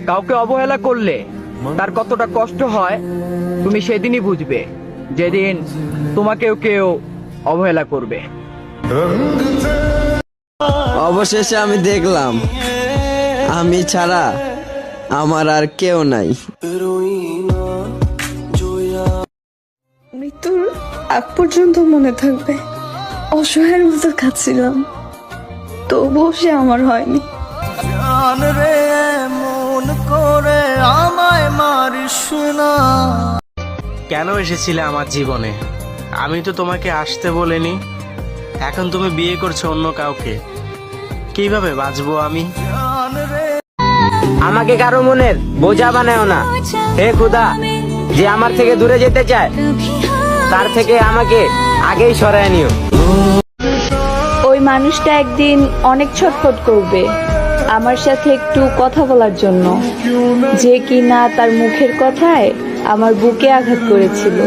কাউকে অবহেলা করলে তার কতটা কষ্ট হয় তুমি সেদিনই বুঝবে, যেদিন তোমাকেও কেউ অবহেলা করবে। অবশেষে আমি দেখলাম আমি ছাড়া আমার আর কেউ নাই। মৃত্যুর আগ পর্যন্ত মনে থাকবে অসহায়ের মতো কাঁদছিলাম, তবুও সে আমার হয়নি। জান রে মন করে আমায় মারিস না। কেন এসেছিলে আমার জীবনে? আমি তো তোমাকে আসতে বলিনি। এখন তুমি বিয়ে করছো অন্য কাউকে, কিভাবে বাঁচবো আমি? আমাকে কারো মনের বোঝা বানায়ও না। হে খুদা, যে আমার থেকে দূরে যেতে চায় তার থেকে আমাকে আগেই সরায় নিও। ওই মানুষটা একদিন অনেক ছটফট করবে আমার সাথে একটু কথা বলার জন্য, যে কিনা তার মুখের কথায় আমার বুকে আঘাত করেছিল।